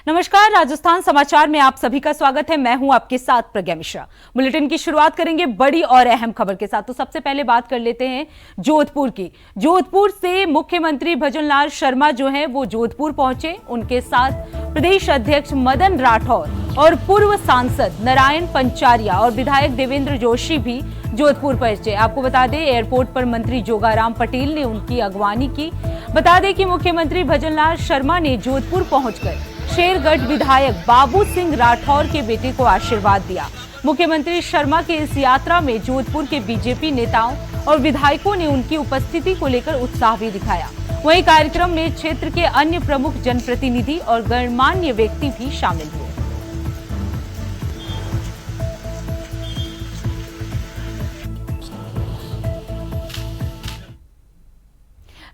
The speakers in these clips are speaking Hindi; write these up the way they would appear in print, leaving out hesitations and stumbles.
नमस्कार, राजस्थान समाचार में आप सभी का स्वागत है। मैं हूं आपके साथ प्रज्ञा मिश्रा। बुलेटिन की शुरुआत करेंगे बड़ी और अहम खबर के साथ। तो सबसे पहले बात कर लेते हैं जोधपुर की। जोधपुर से मुख्यमंत्री भजनलाल शर्मा जो हैं वो जोधपुर पहुंचे। उनके साथ प्रदेश अध्यक्ष मदन राठौर और पूर्व सांसद नारायण पंचारिया और विधायक देवेंद्र जोशी भी जोधपुर पहुंचे। आपको बता दें, एयरपोर्ट पर मंत्री जोगाराम पटेल ने उनकी अगवानी की। बता दें कि मुख्यमंत्री भजनलाल शर्मा ने जोधपुर पहुंचकर शेरगढ़ विधायक बाबू सिंह राठौर के बेटे को आशीर्वाद दिया। मुख्यमंत्री शर्मा के इस यात्रा में जोधपुर के बीजेपी नेताओं और विधायकों ने उनकी उपस्थिति को लेकर उत्साह भी दिखाया। वहीं कार्यक्रम में क्षेत्र के अन्य प्रमुख जनप्रतिनिधि और गणमान्य व्यक्ति भी शामिल हुए।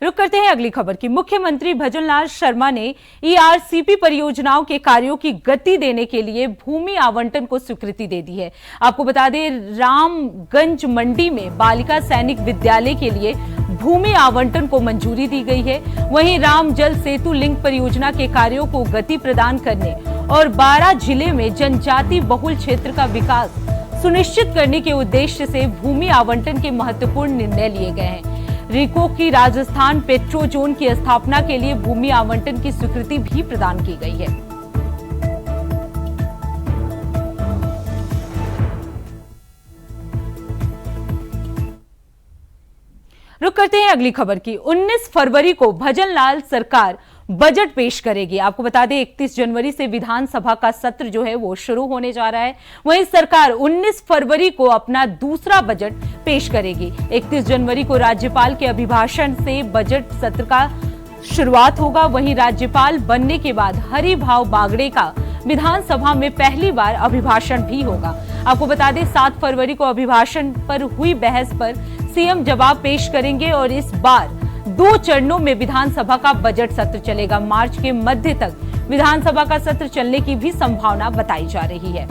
रुक करते हैं अगली खबर की। मुख्यमंत्री भजनलाल शर्मा ने ईआरसीपी परियोजनाओं के कार्यों की गति देने के लिए भूमि आवंटन को स्वीकृति दे दी है। आपको बता दें, रामगंज मंडी में बालिका सैनिक विद्यालय के लिए भूमि आवंटन को मंजूरी दी गई है। वहीं राम जल सेतु लिंक परियोजना के कार्यों को गति प्रदान करने और 12 जिले में जनजाति बहुल क्षेत्र का विकास सुनिश्चित करने के उद्देश्य से भूमि आवंटन के महत्वपूर्ण निर्णय लिए गए हैं। रिको की राजस्थान पेट्रो जोन की स्थापना के लिए भूमि आवंटन की स्वीकृति भी प्रदान की गई है। रुक करते हैं अगली खबर की। 19 फरवरी को भजनलाल सरकार बजट पेश करेगी। आपको बता दें, 31 जनवरी से विधानसभा का सत्र जो है वो शुरू होने जा रहा है। वहीं सरकार 19 फरवरी को अपना दूसरा बजट पेश करेगी। 31 जनवरी को राज्यपाल के अभिभाषण से बजट सत्र का शुरुआत होगा। वहीं राज्यपाल बनने के बाद हरिभाव बागड़े का विधानसभा में पहली बार अभिभाषण भी होगा। आपको बता दें, 7 फरवरी को अभिभाषण पर हुई बहस पर सीएम जवाब पेश करेंगे और इस बार 2 चरणों में विधानसभा का बजट सत्र चलेगा। मार्च के मध्य तक विधानसभा का सत्र चलने की भी संभावना बताई जा रही है।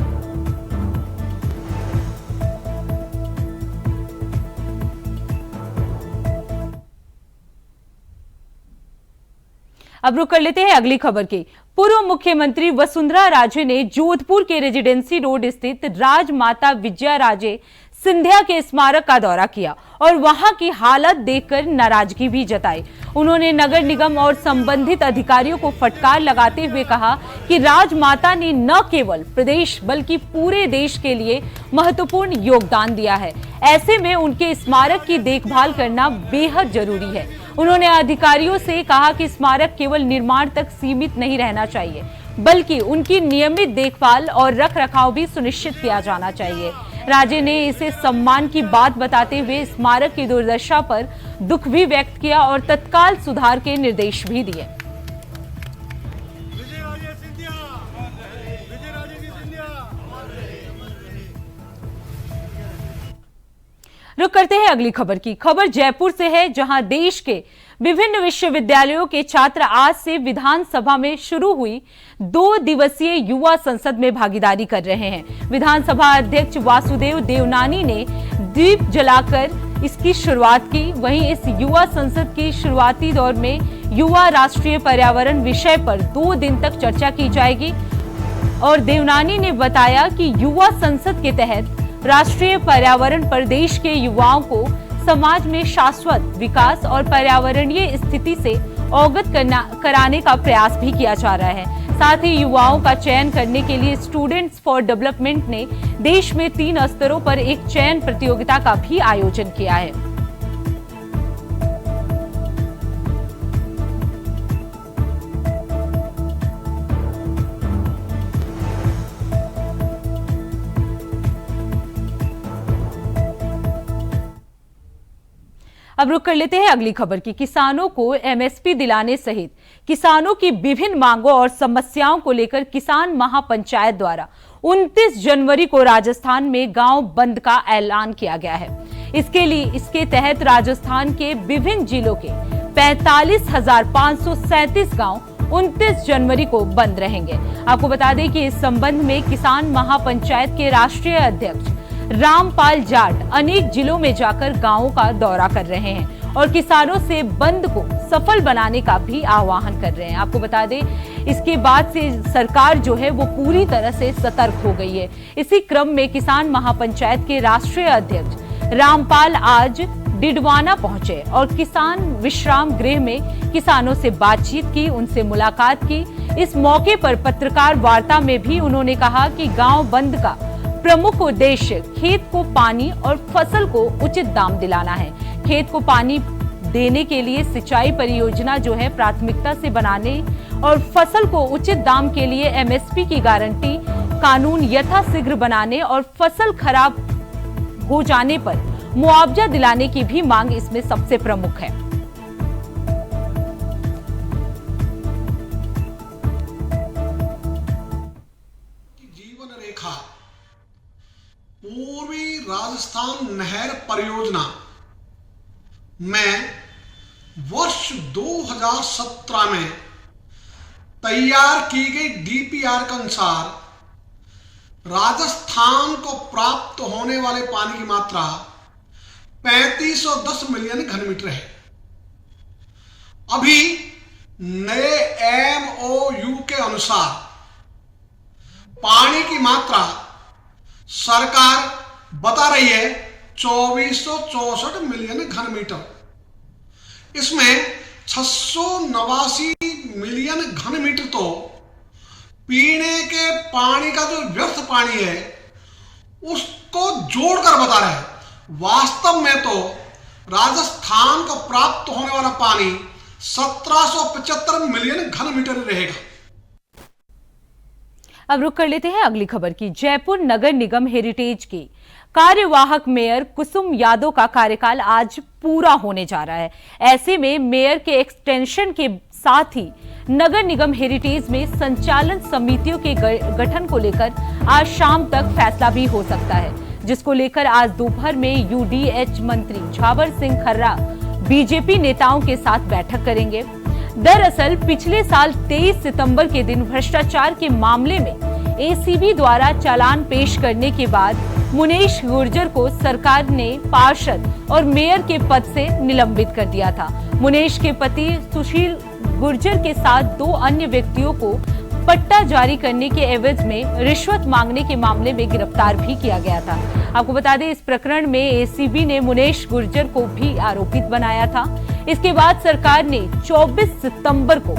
अब रुक कर लेते हैं अगली खबर की। पूर्व मुख्यमंत्री वसुंधरा राजे ने जोधपुर के रेजिडेंसी रोड स्थित राजमाता विजया राजे सिंधिया के स्मारक का दौरा किया और वहां की हालत देखकर नाराजगी भी जताई। उन्होंने नगर निगम और संबंधित अधिकारियों को फटकार लगाते हुए कहा कि राजमाता ने न केवल प्रदेश बल्कि पूरे देश के लिए महत्वपूर्ण योगदान दिया है। ऐसे में उनके स्मारक की देखभाल करना बेहद जरूरी है। उन्होंने अधिकारियों से कहा कि स्मारक केवल निर्माण तक सीमित नहीं रहना चाहिए, बल्कि उनकी नियमित देखभाल और रखरखाव भी सुनिश्चित किया जाना चाहिए। राजे ने इसे सम्मान की बात बताते हुए स्मारक की दुर्दशा पर दुख भी व्यक्त किया और तत्काल सुधार के निर्देश भी दिए। रुक करते हैं अगली खबर की। खबर जयपुर से है, जहां देश के विभिन्न विश्वविद्यालयों के छात्र आज से विधानसभा में शुरू हुई 2 दिवसीय युवा संसद में भागीदारी कर रहे हैं। विधानसभा अध्यक्ष वासुदेव देवनानी ने दीप जलाकर इसकी शुरुआत की। वहीं इस युवा संसद की शुरुआती दौर में युवा राष्ट्रीय पर्यावरण विषय पर 2 दिन तक चर्चा की जाएगी और देवनानी ने बताया कि युवा संसद के तहत राष्ट्रीय पर्यावरण पर देश के युवाओं को समाज में शाश्वत विकास और पर्यावरणीय स्थिति से अवगत कराने का प्रयास भी किया जा रहा है। साथ ही युवाओं का चयन करने के लिए स्टूडेंट्स फॉर डेवलपमेंट ने देश में 3 स्तरों पर एक चयन प्रतियोगिता का भी आयोजन किया है। अब रुक कर लेते हैं अगली खबर की। किसानों को एमएसपी दिलाने सहित किसानों की विभिन्न मांगों और समस्याओं को लेकर किसान महापंचायत द्वारा 29 जनवरी को राजस्थान में गांव बंद का ऐलान किया गया है। इसके तहत राजस्थान के विभिन्न जिलों के 45,537 गांव 29 जनवरी को बंद रहेंगे। आपको बता दें कि इस संबंध में किसान महापंचायत के राष्ट्रीय अध्यक्ष रामपाल जाट अनेक जिलों में जाकर गांवों का दौरा कर रहे हैं और किसानों से बंद को सफल बनाने का भी आह्वान कर रहे हैं। आपको बता दें, इसके बाद से सरकार जो है वो पूरी तरह से सतर्क हो गई है। इसी क्रम में किसान महापंचायत के राष्ट्रीय अध्यक्ष रामपाल आज डिडवाना पहुंचे और किसान विश्राम गृह में किसानों से बातचीत की, उनसे मुलाकात की। इस मौके पर पत्रकार वार्ता में भी उन्होंने कहा कि गांव बंद का प्रमुख उद्देश्य खेत को पानी और फसल को उचित दाम दिलाना है। खेत को पानी देने के लिए सिंचाई परियोजना जो है प्राथमिकता से बनाने और फसल को उचित दाम के लिए एमएसपी की गारंटी कानून यथाशीघ्र बनाने और फसल खराब हो जाने पर मुआवजा दिलाने की भी मांग इसमें सबसे प्रमुख है। जीवन रेखा पूर्वी राजस्थान नहर परियोजना में वर्ष 2017 में तैयार की गई डीपीआर के अनुसार राजस्थान को प्राप्त होने वाले पानी की मात्रा 3510 मिलियन घन मीटर है। अभी नए एमओयू के अनुसार पानी की मात्रा सरकार बता रही है 2464 मिलियन घन मीटर। इसमें 689 मिलियन घन मीटर तो पीने के पानी का जो व्यर्थ पानी है उसको जोड़कर बता रहे हैं। वास्तव में तो राजस्थान को प्राप्त होने वाला पानी 1775 मिलियन घन मीटर रहेगा। अब रुक कर लेते हैं अगली खबर की। जयपुर नगर निगम हेरिटेज की कार्यवाहक मेयर कुसुम यादव का कार्यकाल आज पूरा होने जा रहा है। ऐसे में मेयर के एक्सटेंशन के साथ ही नगर निगम हेरिटेज में संचालन समितियों के गठन को लेकर आज शाम तक फैसला भी हो सकता है, जिसको लेकर आज दोपहर में यूडीएच मंत्री झावर सिंह खर्रा बीजेपी नेताओं के साथ बैठक करेंगे। दरअसल पिछले साल 23 सितंबर के दिन भ्रष्टाचार के मामले में एसीबी द्वारा चालान पेश करने के बाद मुनेश गुर्जर को सरकार ने पार्षद और मेयर के पद से निलंबित कर दिया था। मुनेश के पति सुशील गुर्जर के साथ 2 अन्य व्यक्तियों को पट्टा जारी करने के एवज में रिश्वत मांगने के मामले में गिरफ्तार भी किया गया था। आपको बता दें, इस प्रकरण में एसीबी ने मुनेश गुर्जर को भी आरोपित बनाया था। इसके बाद सरकार ने 24 सितंबर को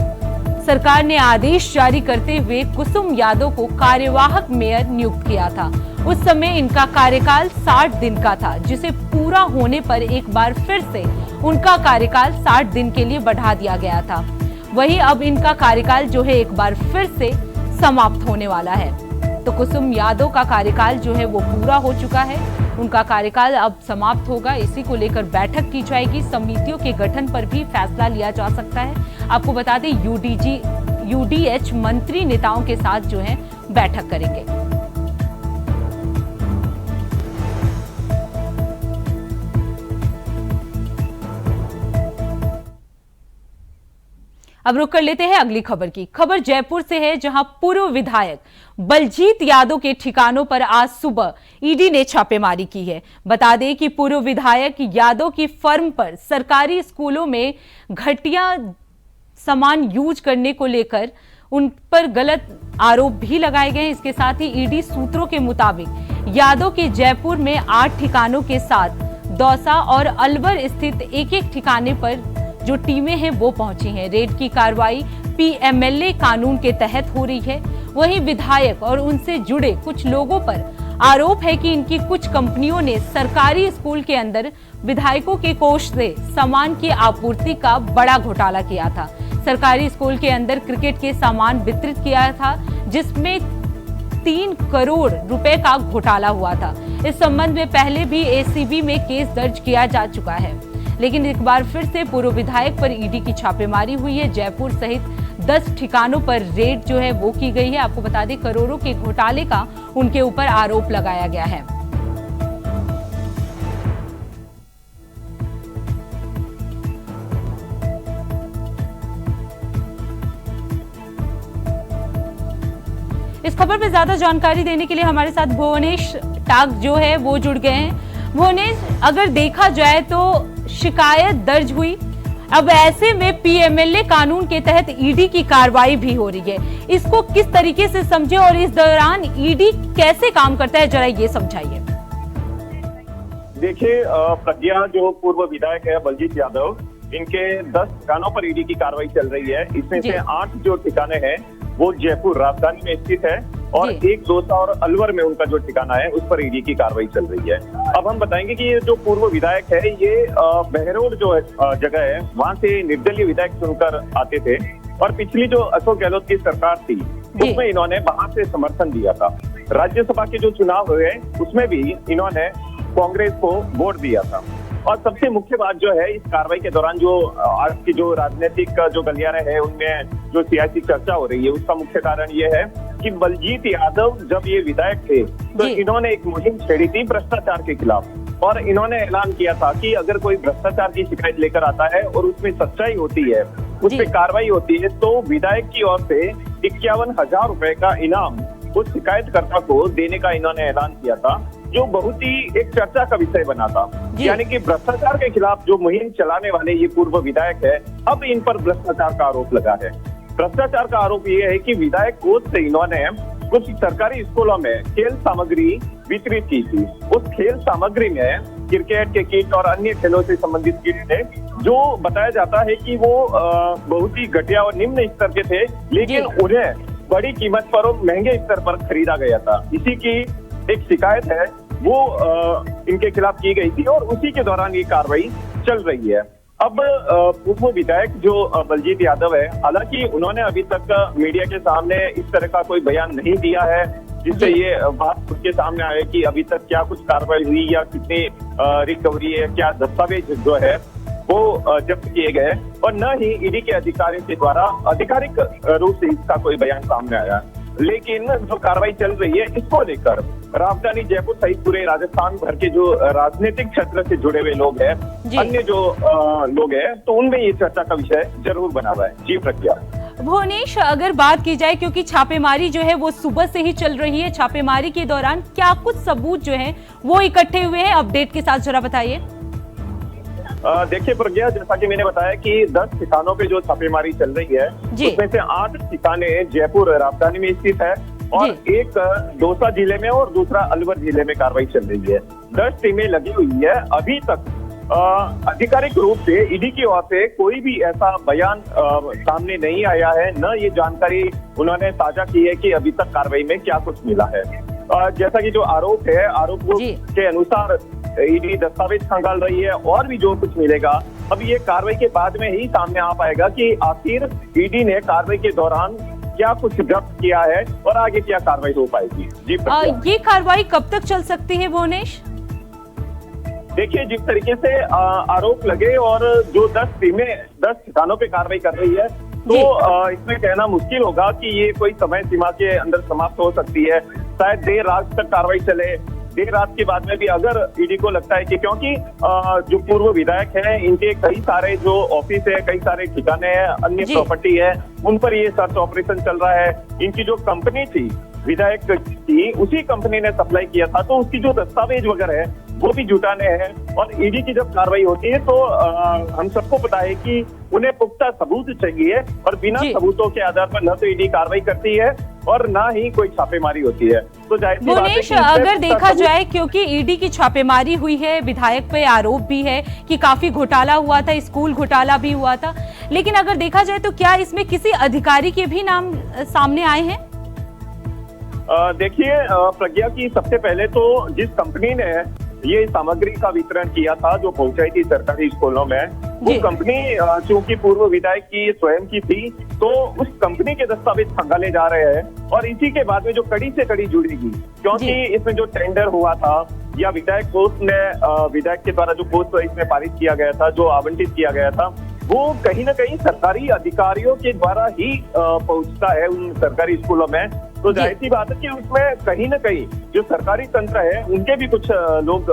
सरकार ने आदेश जारी करते हुए कुसुम यादव को कार्यवाहक मेयर नियुक्त किया था। उस समय इनका कार्यकाल 60 दिन का था, जिसे पूरा होने पर एक बार फिर से उनका कार्यकाल 60 दिन के लिए बढ़ा दिया गया था। वहीं अब इनका कार्यकाल जो है एक बार फिर से समाप्त होने वाला है। तो कुसुम यादव का कार्यकाल जो है वो पूरा हो चुका है, उनका कार्यकाल अब समाप्त होगा। इसी को लेकर बैठक की जाएगी। समितियों के गठन पर भी फैसला लिया जा सकता है। आपको बता दें, यूडीएच मंत्री नेताओं के साथ जो है बैठक करेंगे। अब रुक कर लेते हैं अगली खबर की। खबर जयपुर से है, जहां पूर्व विधायक बलजीत यादव के ठिकानों पर आज सुबह ईडी ने छापेमारी की है। बता दें कि पूर्व विधायक यादव की फर्म पर सरकारी स्कूलों में घटिया सामान यूज करने को लेकर उन पर गलत आरोप भी लगाए गए हैं। इसके साथ ही ईडी सूत्रों के मुताबिक यादव के जयपुर में 8 ठिकानों के साथ दौसा और अलवर स्थित एक ठिकाने पर जो टीमें हैं वो पहुंची हैं। रेड की कार्रवाई पीएमएलए कानून के तहत हो रही है। वहीं विधायक और उनसे जुड़े कुछ लोगों पर आरोप है कि इनकी कुछ कंपनियों ने सरकारी स्कूल के अंदर विधायकों के कोष से सामान की आपूर्ति का बड़ा घोटाला किया था। सरकारी स्कूल के अंदर क्रिकेट के सामान वितरित किया था, जिसमें 3 करोड़ रुपए का घोटाला हुआ था। इस संबंध में पहले भी एसीबी में केस दर्ज किया जा चुका है, लेकिन एक बार फिर से पूर्व विधायक पर ईडी की छापेमारी हुई है। जयपुर सहित 10 ठिकानों पर रेड जो है वो की गई है। आपको बता दें, करोड़ों के घोटाले का उनके ऊपर आरोप लगाया गया है। इस खबर पर ज्यादा जानकारी देने के लिए हमारे साथ भुवनेश टाक जो है वो जुड़ गए हैं। भुवनेश, अगर देखा जाए तो शिकायत दर्ज हुई। अब ऐसे में पीएमएलए कानून के तहत ईडी की कार्रवाई भी हो रही है। इसको किस तरीके से समझे और इस दौरान ईडी कैसे काम करता है, जरा ये समझाइए। देखिए, प्रज्ञा जो पूर्व विधायक है बलजीत यादव, इनके 10 ठिकानों पर ईडी की कार्रवाई चल रही है। इसमें से 8 जो ठिकाने हैं वो जयपुर राजधानी में स्थित है और एक दौसा और अलवर में उनका जो ठिकाना है उस पर ईडी की कार्रवाई चल रही है। अब हम बताएंगे कि ये जो पूर्व विधायक है ये बहरोड जो जगह है वहां से निर्दलीय विधायक चुनकर आते थे और पिछली जो अशोक गहलोत की सरकार थी उसमें इन्होंने बाहर से समर्थन दिया था। राज्यसभा के जो चुनाव हुए उसमें भी इन्होंने कांग्रेस को वोट दिया था। और सबसे मुख्य बात जो है इस कार्रवाई के दौरान जो आज की जो राजनीतिक जो गलियारे है उनमें जो सियासी चर्चा हो रही है उसका मुख्य कारण ये है कि बलजीत यादव जब ये विधायक थे तो इन्होंने एक मुहिम छेड़ी थी भ्रष्टाचार के खिलाफ और इन्होंने ऐलान किया था कि अगर कोई भ्रष्टाचार की शिकायत लेकर आता है और उसमें सच्चाई होती है, उस पर कार्रवाई होती है तो विधायक की ओर से 51,000 रुपए का इनाम उस शिकायतकर्ता को देने का इन्होंने ऐलान किया था, जो बहुत ही एक चर्चा का विषय बना था। यानी कि भ्रष्टाचार के खिलाफ जो मुहिम चलाने वाले ये पूर्व विधायक है, अब इन पर भ्रष्टाचार का आरोप लगा है। भ्रष्टाचार का आरोप ये है कि विधायक कोष से इन्होंने कुछ सरकारी स्कूलों में खेल सामग्री वितरित की थी। उस खेल सामग्री में क्रिकेट के किट और अन्य खेलों से संबंधित किट थे, जो बताया जाता है कि वो बहुत ही घटिया और निम्न स्तर के थे, लेकिन उन्हें बड़ी कीमत पर और महंगे स्तर पर खरीदा गया था। इसी की एक शिकायत है वो इनके खिलाफ की गई थी और उसी के दौरान ये कार्रवाई चल रही है। अब पूर्व विधायक जो बलजीत यादव है, हालांकि उन्होंने अभी तक मीडिया के सामने इस तरह का कोई बयान नहीं दिया है जिससे ये बात उसके सामने आए कि अभी तक क्या कुछ कार्रवाई हुई या कितनी रिकवरी है, क्या दस्तावेज जो है वो जब्त किए गए, और न ही ईडी के अधिकारियों के द्वारा आधिकारिक रूप से इसका कोई बयान सामने आया। लेकिन जो कार्रवाई चल रही है इसको लेकर राजधानी जयपुर सहित पूरे राजस्थान भर के जो राजनीतिक क्षेत्र से जुड़े हुए लोग हैं, अन्य जो लोग हैं, तो उनमें ये चर्चा का विषय जरूर बना हुआ है। जी प्रज्ञा। भुवनेश, अगर बात की जाए क्योंकि छापेमारी जो है वो सुबह से ही चल रही है, छापेमारी के दौरान क्या कुछ सबूत जो है वो इकट्ठे हुए हैं, अपडेट के साथ जरा बताइए। देखिए प्रज्ञा, जैसा कि मैंने बताया कि 10 ठिकानों पे जो छापेमारी चल रही है उसमें से 8 ठिकाने जयपुर राजधानी में स्थित है और एक दौसा जिले में और दूसरा अलवर जिले में कार्रवाई चल रही है। 10 टीमें लगी हुई है। अभी तक आधिकारिक रूप से ईडी की ओर से कोई भी ऐसा बयान सामने नहीं आया है, न ये जानकारी उन्होंने साझा की है कि अभी तक कार्रवाई में क्या कुछ मिला है। जैसा कि जो आरोप है, आरोप के अनुसार ईडी दस्तावेज खंगाल रही है और भी जो कुछ मिलेगा अब ये कार्रवाई के बाद में ही सामने आ पाएगा कि आखिर ईडी ने कार्रवाई के दौरान क्या कुछ जब्त किया है और आगे क्या कार्रवाई हो पाएगी। जी ये कार्रवाई कब तक चल सकती है भुवनेश? देखिए, जिस तरीके से आरोप लगे और जो 10 टीमें 10 ठिकानों पे कार्रवाई कर रही है तो इसमें कहना मुश्किल होगा कि ये कोई समय सीमा के अंदर समाप्त हो सकती है। शायद देर रात तक कार्रवाई चले। देर रात के बाद में भी अगर ईडी को लगता है कि क्योंकि जो पूर्व विधायक हैं इनके कई सारे जो ऑफिस है, कई सारे ठिकाने हैं, अन्य प्रॉपर्टी है, उन पर ये सर्च ऑपरेशन चल रहा है। इनकी जो कंपनी थी विधायक की, उसी कंपनी ने सप्लाई किया था, तो उसकी जो दस्तावेज वगैरह है वो भी जुटाने हैं। और ईडी की जब कार्रवाई होती है तो हम सबको पता है कि उन्हें पुख्ता सबूत चाहिए और बिना सबूतों के आधार पर न तो ईडी कार्रवाई करती है और ना ही कोई छापेमारी होती है। तो भुवनेश, अगर देखा जाए क्योंकि ईडी की छापेमारी हुई है, विधायक पे आरोप भी है कि काफी घोटाला हुआ था, स्कूल घोटाला भी हुआ था, लेकिन अगर देखा जाए तो क्या इसमें किसी अधिकारी के भी नाम सामने आए हैं? देखिए प्रज्ञा की सबसे पहले तो जिस कंपनी ने ये सामग्री का वितरण किया था, जो पहुंचाई थी सरकारी स्कूलों में, वो कंपनी चूंकि पूर्व विधायक की स्वयं की थी, तो उस कंपनी के दस्तावेज खंगाले जा रहे हैं और इसी के बाद में जो कड़ी से कड़ी जुड़ेगी, क्योंकि इसमें जो टेंडर हुआ था या विधायक कोष ने विधायक के द्वारा जो कोष इसमें पारित किया गया था, जो आवंटित किया गया था, वो कहीं ना कहीं सरकारी अधिकारियों के द्वारा ही पहुंचता है उन सरकारी स्कूलों में। तो जाहिर सी बात है कि उसमें कहीं ना कहीं जो सरकारी तंत्र है उनके भी कुछ लोग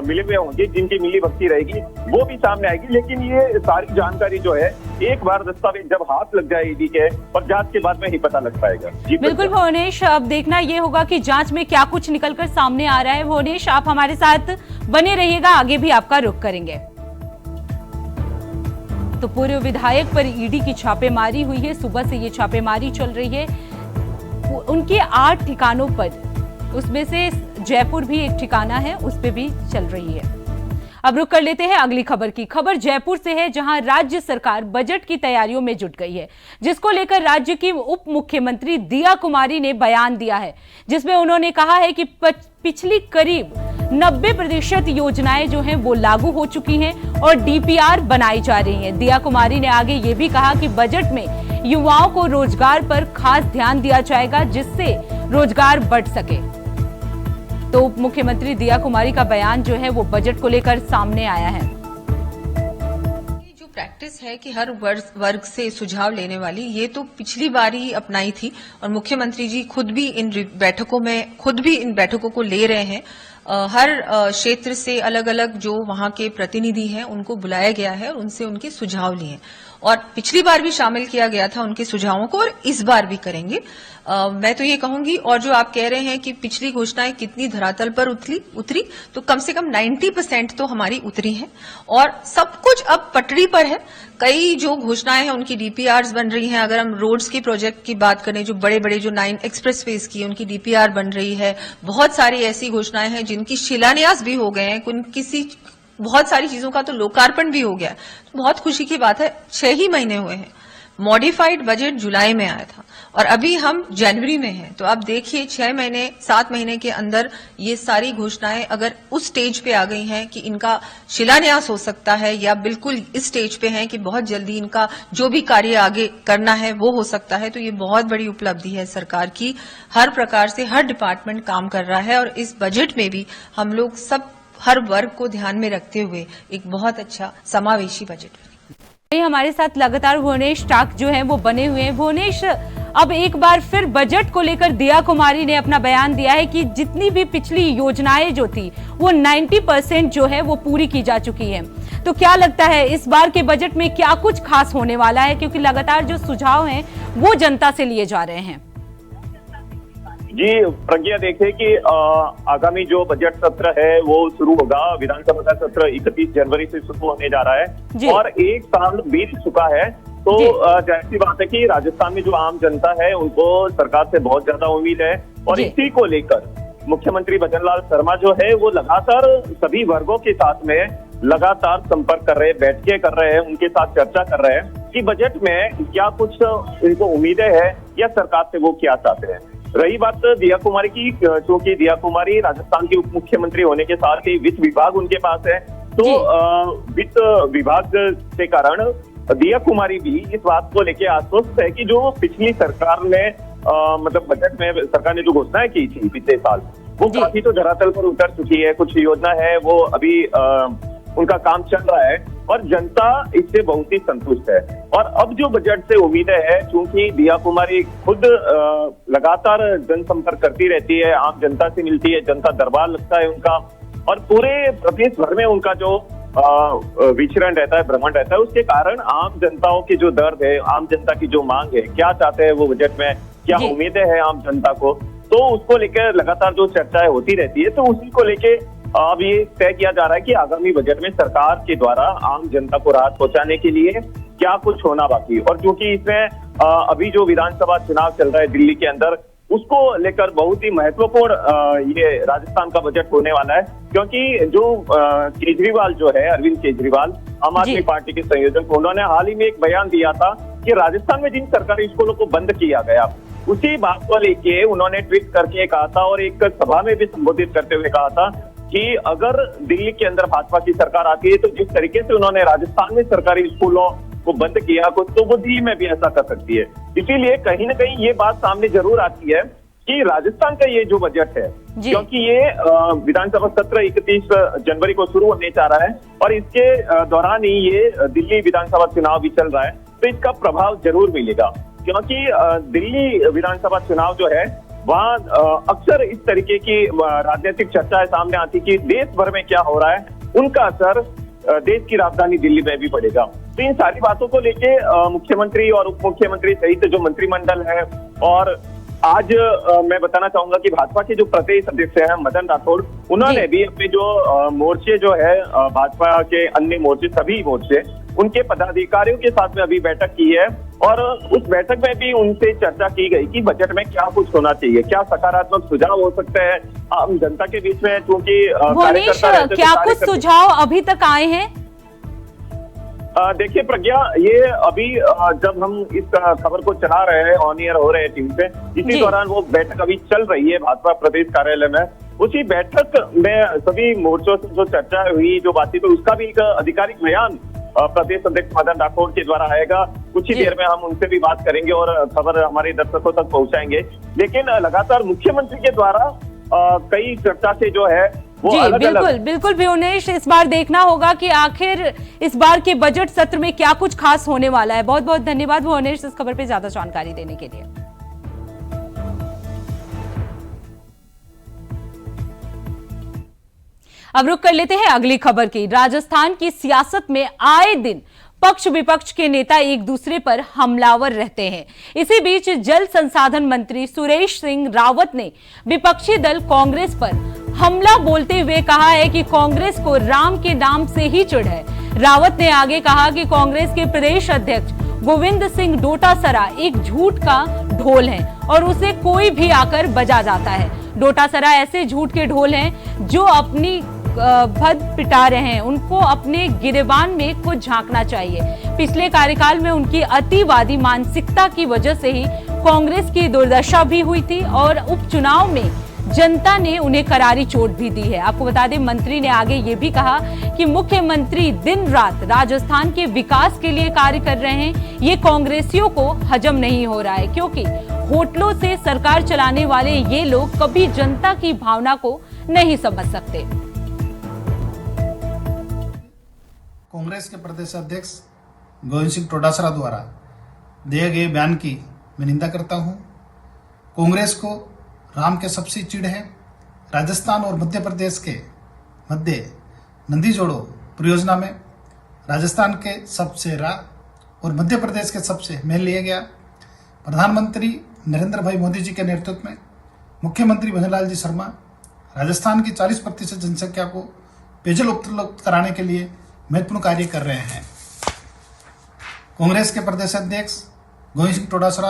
मिले हुए होंगे, जिनकी मिली भगती रहेगी वो भी सामने आएगी। लेकिन ये सारी जानकारी जो है एक बार दस्तावेज जब हाथ लग जाए ईडी के और जांच के बाद में ही पता लग पाएगा। बिल्कुल भुवनेश, अब देखना ये होगा कि जांच में क्या कुछ निकलकर सामने आ रहा है। भुवनेश, आप हमारे साथ बने रहिएगा, आगे भी आपका रुख करेंगे। तो पूर्व विधायक पर ईडी की छापेमारी हुई है। सुबह से ये छापेमारी चल रही है उनके 8 ठिकानों पर, उसमें से जयपुर भी एक ठिकाना है, उस पे भी चल रही है। अब रुक कर लेते हैं अगली खबर की। खबर जयपुर से है, जहां राज्य सरकार बजट की तैयारियों में जुट गई है, जिसको लेकर राज्य की उप मुख्यमंत्री दिया कुमारी ने बयान दिया है, जिसमें उन्होंने कहा है कि पिछली करीब 90% योजनाएं जो हैं वो लागू हो चुकी हैं और डीपीआर बनाई जा रही हैं। दिया कुमारी ने आगे ये भी कहा कि बजट में युवाओं को रोजगार पर खास ध्यान दिया जाएगा, जिससे रोजगार बढ़ सके। तो उप मुख्यमंत्री दिया कुमारी का बयान जो है वो बजट को लेकर सामने आया है। जो प्रैक्टिस है कि हर वर्ग से सुझाव लेने वाली, ये तो पिछली बार ही अपनाई थी और मुख्यमंत्री जी खुद भी इन बैठकों को ले रहे हैं। हर क्षेत्र से अलग अलग जो वहां के प्रतिनिधि हैं उनको बुलाया गया है और उनसे उनके सुझाव लिए और पिछली बार भी शामिल किया गया था उनके सुझावों को और इस बार भी करेंगे। मैं तो ये कहूंगी, और जो आप कह रहे हैं कि पिछली घोषणाएं कितनी धरातल पर उतरी, तो कम से कम 90% तो हमारी उतरी हैं और सब कुछ अब पटरी पर है। कई जो घोषणाएं हैं उनकी डीपीआर्स बन रही हैं। अगर हम रोड्स की प्रोजेक्ट की बात करें, जो बड़े बड़े जो 9 एक्सप्रेसवेज की उनकी डीपीआर बन रही है। बहुत सारी ऐसी घोषणाएं हैं जिनकी शिलान्यास भी हो गए हैं, बहुत सारी चीजों का तो लोकार्पण भी हो गया। बहुत खुशी की बात है, 6 ही महीने हुए हैं। मॉडिफाइड बजट जुलाई में आया था और अभी हम जनवरी में हैं, तो आप देखिए 7 महीने के अंदर ये सारी घोषणाएं अगर उस स्टेज पे आ गई हैं कि इनका शिलान्यास हो सकता है या बिल्कुल इस स्टेज पे हैं कि बहुत जल्दी इनका जो भी कार्य आगे करना है वो हो सकता है, तो ये बहुत बड़ी उपलब्धि है सरकार की। हर प्रकार से हर डिपार्टमेंट काम कर रहा है और इस बजट में भी हम लोग सब हर वर्ग को ध्यान में रखते हुए एक बहुत अच्छा समावेशी बजट। हमारे साथ लगातार भुवनेश टाक जो है वो बने हुए हैं। भुवनेश, अब एक बार फिर बजट को लेकर दिया कुमारी ने अपना बयान दिया है कि जितनी भी पिछली योजनाएं जो थी वो 90% जो है वो पूरी की जा चुकी है। तो क्या लगता है इस बार के बजट में क्या कुछ खास होने वाला है, क्योंकि लगातार जो सुझाव हैं वो जनता से लिए जा रहे हैं? जी प्रज्ञा, देखिए कि आगामी जो बजट सत्र है वो शुरू होगा। विधानसभा का सत्र 31 जनवरी से शुरू होने जा रहा है और 1 साल बीत चुका है। तो जाहिर सी बात है कि राजस्थान में जो आम जनता है उनको सरकार से बहुत ज्यादा उम्मीद है और इसी को लेकर मुख्यमंत्री भजनलाल शर्मा जो है वो लगातार सभी वर्गों के साथ में लगातार संपर्क कर रहे हैं, बैठकें कर रहे हैं, उनके साथ चर्चा कर रहे हैं कि बजट में क्या कुछ उनको उम्मीदें हैं या सरकार से वो क्या चाहते हैं। रही बात दिया कुमारी की, क्योंकि दिया कुमारी राजस्थान के उप मुख्यमंत्री होने के साथ ही वित्त विभाग उनके पास है, तो वित्त विभाग के कारण दिया कुमारी भी इस बात को लेकर आश्वस्त है कि जो पिछली सरकार ने मतलब बजट में सरकार ने जो घोषणाएं की थी पिछले साल वो काफी तो धरातल पर उतर चुकी है। कुछ योजना है वो अभी उनका काम चल रहा है और जनता इससे बहुत ही संतुष्ट है। और अब जो बजट से उम्मीदें है, क्योंकि दिया कुमारी खुद लगातार जनसंपर्क करती रहती है, आम जनता से मिलती है, जनता दरबार लगता है उनका और पूरे प्रदेश भर में उनका जो विचरण रहता है, भ्रमण रहता है, उसके कारण आम जनताओं की जो दर्द है, आम जनता की जो मांग है, क्या चाहते हैं वो बजट में, क्या उम्मीदें हैं आम जनता को, तो उसको लेकर लगातार जो चर्चाएं होती रहती है। तो उसी को लेके अब ये तय किया जा रहा है कि आगामी बजट में सरकार के द्वारा आम जनता को राहत पहुंचाने के लिए क्या कुछ होना बाकी। और क्योंकि इसमें अभी जो विधानसभा चुनाव चल रहा है दिल्ली के अंदर, उसको लेकर बहुत ही महत्वपूर्ण ये राजस्थान का बजट होने वाला है, क्योंकि जो केजरीवाल जो है, अरविंद केजरीवाल, आम आदमी पार्टी के संयोजक, उन्होंने हाल ही में एक बयान दिया था कि राजस्थान में जिन सरकारी स्कूलों को बंद किया गया उसी बात को लेके उन्होंने ट्वीट करके कहा था और एक सभा में भी संबोधित करते हुए कहा था कि अगर दिल्ली के अंदर भाजपा की सरकार आती है तो जिस तरीके से उन्होंने राजस्थान में सरकारी स्कूलों को बंद किया तो वो दिल्ली में भी ऐसा कर सकती है। इसीलिए कहीं ना कहीं ये बात सामने जरूर आती है कि राजस्थान का ये जो बजट है, क्योंकि ये विधानसभा सत्र 31 जनवरी को शुरू होने जा रहा है और इसके दौरान ही ये दिल्ली विधानसभा चुनाव भी चल रहा है, तो इसका प्रभाव जरूर मिलेगा। क्योंकि दिल्ली विधानसभा चुनाव जो है वहाँ अक्सर इस तरीके की राजनीतिक चर्चाएं सामने आती कि देश भर में क्या हो रहा है, उनका असर देश की राजधानी दिल्ली में भी पड़ेगा। तो इन सारी बातों को लेके मुख्यमंत्री और उप मुख्यमंत्री सहित जो मंत्रिमंडल है, और आज मैं बताना चाहूंगा कि भाजपा के जो प्रदेश अध्यक्ष हैं मदन राठौड़, उन्होंने भी अपने जो मोर्चे जो है भाजपा के अन्य मोर्चे, सभी मोर्चे, उनके पदाधिकारियों के साथ में अभी बैठक की है और उस बैठक में भी उनसे चर्चा की गई कि बजट में क्या कुछ होना चाहिए, क्या सकारात्मक सुझाव हो सकते हैं आम जनता के बीच में, क्योंकि भुवनेश, क्या कुछ सुझाव अभी तक आए हैं? देखिए प्रज्ञा, ये अभी जब हम इस खबर को चला रहे हैं, ऑन एयर हो रहे हैं टीवी पे, इसी दौरान वो बैठक अभी चल रही है भाजपा प्रदेश कार्यालय में। उसी बैठक में सभी मोर्चों से जो चर्चा हुई, जो बातचीत हुई, उसका भी एक आधिकारिक बयान प्रदेश अध्यक्ष मदन राठौड़ के द्वारा आएगा। कुछ ही देर में हम उनसे भी बात करेंगे और खबर हमारे दर्शकों तक पहुंचाएंगे। लेकिन लगातार मुख्यमंत्री के द्वारा कई चर्चा से जो है वो जी, अलग बिल्कुल बिल्कुल भुवनेश, इस बार देखना होगा कि आखिर इस बार के बजट सत्र में क्या कुछ खास होने वाला है। बहुत बहुत धन्यवाद भुवनेश इस खबर पे ज्यादा जानकारी देने के लिए। अब रुक कर लेते हैं अगली खबर की। राजस्थान की सियासत में आए दिन पक्ष विपक्ष के नेता एक दूसरे पर हमलावर रहते हैं। इसी बीच जल संसाधन मंत्री सुरेश सिंह रावत ने विपक्षी दल कांग्रेस पर हमला बोलते हुए कहा है कि कांग्रेस को राम के नाम से ही चिढ़ है। रावत ने आगे कहा कि कांग्रेस के प्रदेश अध्यक्ष गोविंद सिंह डोटासरा एक झूठ का ढोल है और उसे कोई भी आकर बजा जाता है। डोटासरा ऐसे झूठ के ढोल हैं जो अपनी भद पिटा रहे हैं, उनको अपने गिरेबान में कुछ झांकना चाहिए। पिछले कार्यकाल में उनकी अतिवादी मानसिकता की वजह से ही कांग्रेस की दुर्दशा भी हुई थी और उपचुनाव में जनता ने उन्हें करारी चोट भी दी है। आपको बता दें, मंत्री ने आगे ये भी कहा कि मुख्यमंत्री दिन रात राजस्थान के विकास के लिए कार्य कर रहे हैं। ये कांग्रेसियों को हजम नहीं हो रहा है, क्योंकि होटलों से सरकार चलाने वाले ये लोग कभी जनता की भावना को नहीं समझ सकते। कांग्रेस के प्रदेश अध्यक्ष गोविंद सिंह डोटासरा द्वारा दिए गए बयान की मैं निंदा करता हूं। कांग्रेस को राम के सबसे चिढ़ है। राजस्थान और मध्य प्रदेश के मध्य नंदी जोड़ो परियोजना में राजस्थान के सबसे रा और मध्य प्रदेश के सबसे मेल लिया गया। प्रधानमंत्री नरेंद्र भाई मोदी जी के नेतृत्व में मुख्यमंत्री भजनलाल जी शर्मा राजस्थान की 40% जनसंख्या को पेयजल उपलब्ध कराने के लिए महत्वपूर्ण कार्य कर रहे हैं। कांग्रेस के प्रदेश अध्यक्ष गोविंद सिंह डोटासरा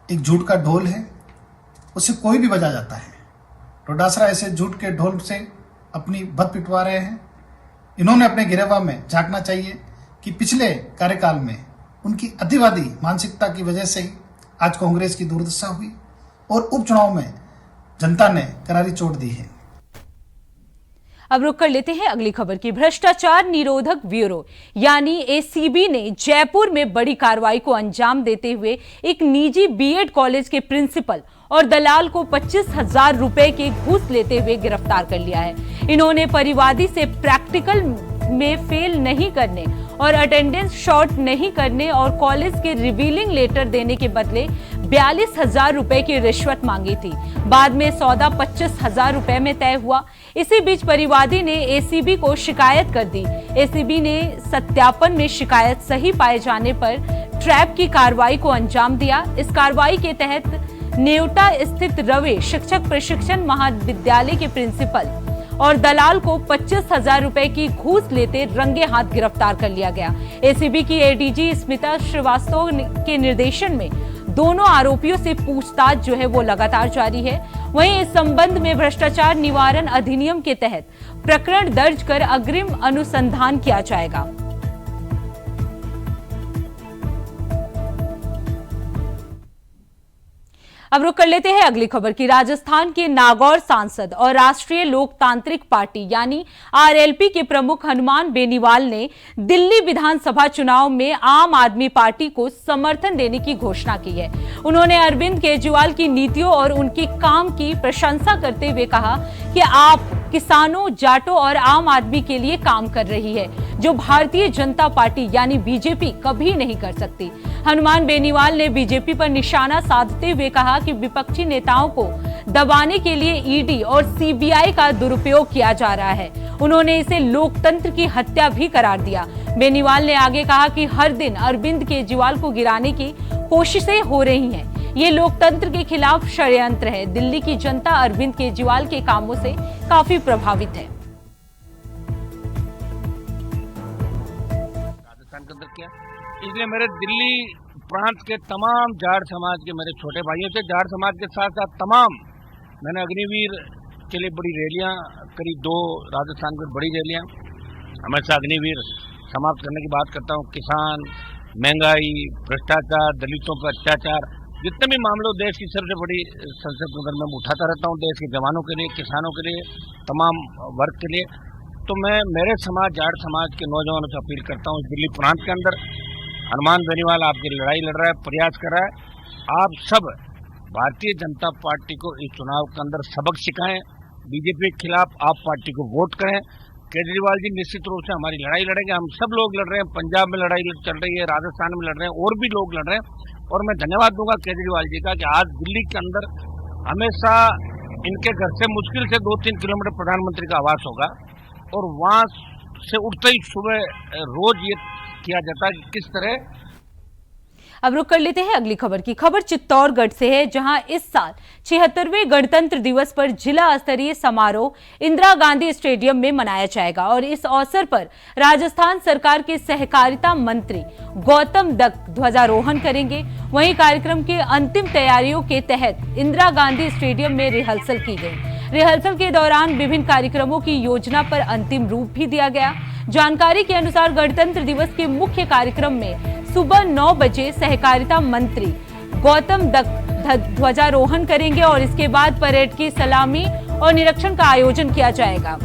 एक झूठ का ढोल है, उसे कोई भी बजा जाता है। डोटासरा ऐसे झूठ के ढोल से अपनी बद पिटवा रहे हैं। इन्होंने अपने गिरेबान में झांकना चाहिए कि पिछले कार्यकाल में उनकी अतिवादी मानसिकता की वजह से ही आज कांग्रेस की दुर्दशा हुई और उपचुनाव में जनता ने करारी चोट दी है। अब रुक कर लेते हैं अगली खबर की। भ्रष्टाचार निरोधक ब्यूरो यानी एसीबी ने जयपुर में बड़ी कार्रवाई को अंजाम देते हुए एक निजी बीएड कॉलेज के प्रिंसिपल और दलाल को 25,000 रुपए के घूस लेते हुए गिरफ्तार कर लिया है। इन्होंने परिवादी से प्रैक्टिकल में फेल नहीं करने और अटेंडेंस शॉर्ट नहीं करने और कॉलेज के रिवीलिंग लेटर देने के बदले 42,000 रुपए की रिश्वत मांगी थी। बाद में सौदा 25,000 रुपए में तय हुआ। इसी बीच परिवादी ने एसीबी को शिकायत कर दी। एसीबी ने सत्यापन में शिकायत सही पाए जाने पर ट्रैप की कार्रवाई को अंजाम दिया। इस कार्रवाई के तहत नेवटा स्थित रवे शिक्षक प्रशिक्षण महाविद्यालय के प्रिंसिपल और दलाल को 25,000 रुपए की घूस लेते रंगे हाथ गिरफ्तार कर लिया गया। एसीबी की एडीजी स्मिता श्रीवास्तव के निर्देशन में दोनों आरोपियों से पूछताछ जो है वो लगातार जारी है। वहीं इस संबंध में भ्रष्टाचार निवारण अधिनियम के तहत प्रकरण दर्ज कर अग्रिम अनुसंधान किया जाएगा। अब रुक कर लेते हैं अगली खबर की। राजस्थान के नागौर सांसद और राष्ट्रीय लोकतांत्रिक पार्टी यानी आरएलपी के प्रमुख हनुमान बेनीवाल ने दिल्ली विधानसभा चुनाव में आम आदमी पार्टी को समर्थन देने की घोषणा की है। उन्होंने अरविंद केजरीवाल की नीतियों और उनकी काम की प्रशंसा करते हुए कहा कि आप किसानों, जाटों और आम आदमी के लिए काम कर रही है, जो भारतीय जनता पार्टी यानी बीजेपी कभी नहीं कर सकती। हनुमान बेनीवाल ने बीजेपी पर निशाना साधते हुए कहा कि विपक्षी नेताओं को दबाने के लिए ईडी और सीबीआई का दुरुपयोग किया जा रहा है। उन्होंने इसे लोकतंत्र की हत्या भी करार दिया। बेनीवाल ने आगे कहा कि हर दिन अरविंद केजरीवाल को गिराने की कोशिशें हो रही हैं। ये लोकतंत्र के खिलाफ षड्यंत्र है। दिल्ली की जनता अरविंद केजरीवाल के कामों से काफी प्रभावित है। इसलिए मेरे दिल्ली प्रांत के तमाम जाट समाज के मेरे छोटे भाइयों से, जाट समाज के साथ साथ तमाम, मैंने अग्निवीर के लिए बड़ी रैलियां करी, 2 राजस्थान की बड़ी रैलियां, हमेशा अग्निवीर समाप्त करने की बात करता हूं। किसान, महंगाई, भ्रष्टाचार, दलितों पर अत्याचार, जितने भी मामले देश की सबसे बड़ी संसद के अंदर मैं उठाता रहता हूं, देश के जवानों के लिए, किसानों के लिए, तमाम वर्ग के लिए। तो मैं मेरे समाज, जाट समाज के नौजवानों से अपील करता हूं, दिल्ली प्रांत के अंदर हनुमान बेनीवाल आपकी लड़ाई लड़ रहा है, प्रयास कर रहा है। आप सब भारतीय जनता पार्टी को इस चुनाव के अंदर सबक सिखाएं, बीजेपी के खिलाफ आप पार्टी को वोट करें। केजरीवाल जी निश्चित रूप से हमारी लड़ाई लड़ेंगे, हम सब लोग लड़ रहे हैं, पंजाब में लड़ाई चल रही है, राजस्थान में लड़ रहे हैं, और भी लोग लड़ रहे हैं। और मैं धन्यवाद दूंगा केजरीवाल जी का कि आज दिल्ली के अंदर हमेशा इनके घर से मुश्किल से 2-3 किलोमीटर प्रधानमंत्री का आवास होगा, और वहां से उठते ही सुबह रोज ये किया जाता है कि किस तरह। अब रुक कर लेते हैं अगली खबर की। खबर चित्तौड़गढ़ से है, जहां इस साल 76वें गणतंत्र दिवस पर जिला स्तरीय समारोह इंदिरा गांधी स्टेडियम में मनाया जाएगा और इस अवसर पर राजस्थान सरकार के सहकारिता मंत्री गौतम दत्त ध्वजारोहण करेंगे। वहीं कार्यक्रम के अंतिम तैयारियों के तहत इंदिरा गांधी स्टेडियम में रिहर्सल की गई। रिहर्सल के दौरान विभिन्न कार्यक्रमों की योजना पर अंतिम रूप भी दिया गया। जानकारी के अनुसार गणतंत्र दिवस के मुख्य कार्यक्रम में सुबह 9 बजे सहकारिता मंत्री गौतम दत्त ध्वजारोहण करेंगे और इसके बाद परेड की सलामी और निरीक्षण का आयोजन किया जाएगा।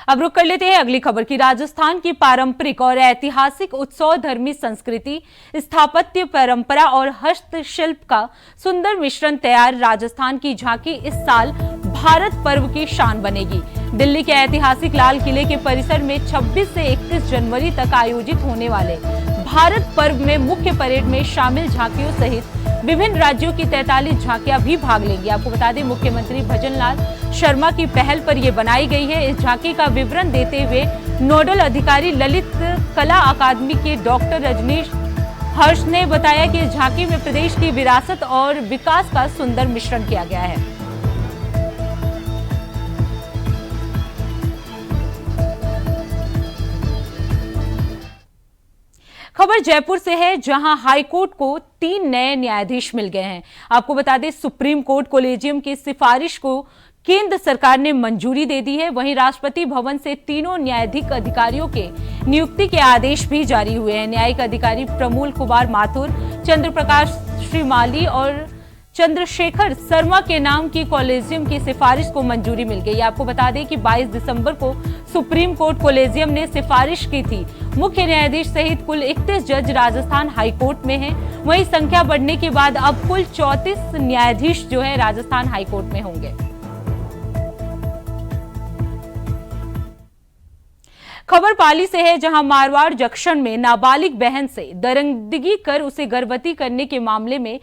अब रुक कर लेते हैं अगली खबर की। राजस्थान की पारंपरिक और ऐतिहासिक उत्सव धर्मी संस्कृति, स्थापत्य परंपरा और हस्तशिल्प का सुंदर मिश्रण तैयार राजस्थान की झांकी इस साल भारत पर्व की शान बनेगी। दिल्ली के ऐतिहासिक लाल किले के परिसर में 26 से 31 जनवरी तक आयोजित होने वाले भारत पर्व में मुख्य परेड में शामिल झांकियों सहित विभिन्न राज्यों की 43 झांकियां भी भाग लेंगी। आपको बता दें, मुख्यमंत्री भजनलाल शर्मा की पहल पर यह बनाई गई है। इस झांकी का विवरण देते हुए नोडल अधिकारी ललित कला अकादमी के डॉक्टर रजनीश हर्ष ने बताया कि इस झांकी में प्रदेश की विरासत और विकास का सुंदर मिश्रण किया गया है। खबर जयपुर से है, जहां हाईकोर्ट को 3 नए न्यायाधीश मिल गए हैं। आपको बता दें, सुप्रीम कोर्ट कोलेजियम की सिफारिश को केंद्र सरकार ने मंजूरी दे दी है। वहीं राष्ट्रपति भवन से तीनों न्यायाधीश अधिकारियों के नियुक्ति के आदेश भी जारी हुए हैं। न्यायिक अधिकारी प्रमोल कुमार माथुर, चंद्र प्रकाश श्रीमाली और चंद्रशेखर शर्मा के नाम की कॉलेजियम की सिफारिश को मंजूरी मिल गई। आपको बता दें कि 22 दिसंबर को सुप्रीम कोर्ट कोलेजियम ने सिफारिश की थी। मुख्य न्यायाधीश सहित कुल 31 जज राजस्थान हाईकोर्ट में हैं। वहीं संख्या बढ़ने के बाद अब कुल 34 न्यायाधीश जो है राजस्थान हाईकोर्ट में होंगे। खबर पाली से है, जहां मारवाड़ जंक्शन में नाबालिग बहन से दरिंदगी कर उसे गर्भवती करने के मामले में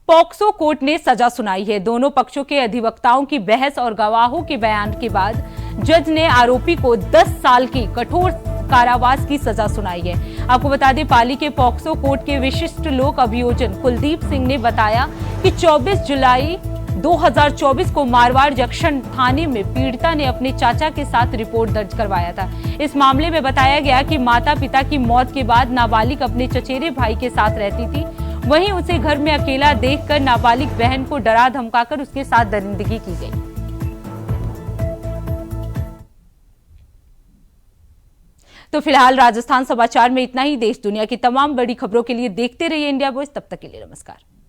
पॉक्सो कोर्ट ने सजा सुनाई है। दोनों पक्षों के अधिवक्ताओं की बहस और गवाहों के बयान के बाद जज ने आरोपी को 10 साल की कठोर कारावास की सजा सुनाई है। आपको बता दें, पाली के पॉक्सो कोर्ट के विशिष्ट लोक अभियोजन कुलदीप सिंह ने बताया कि 24 जुलाई 2024 को मारवाड़ जंक्शन थाने में पीड़िता ने अपने चाचा के साथ रिपोर्ट दर्ज करवाया था। इस मामले में बताया गया कि माता पिता की मौत के बाद नाबालिग अपने चचेरे भाई के साथ रहती थी। वहीं उसे घर में अकेला देखकर नाबालिग बहन को डरा धमकाकर उसके साथ दरिंदगी की गई। तो फिलहाल राजस्थान समाचार में इतना ही। देश दुनिया की तमाम बड़ी खबरों के लिए देखते रहिए इंडिया वॉइस। तब तक के लिए नमस्कार।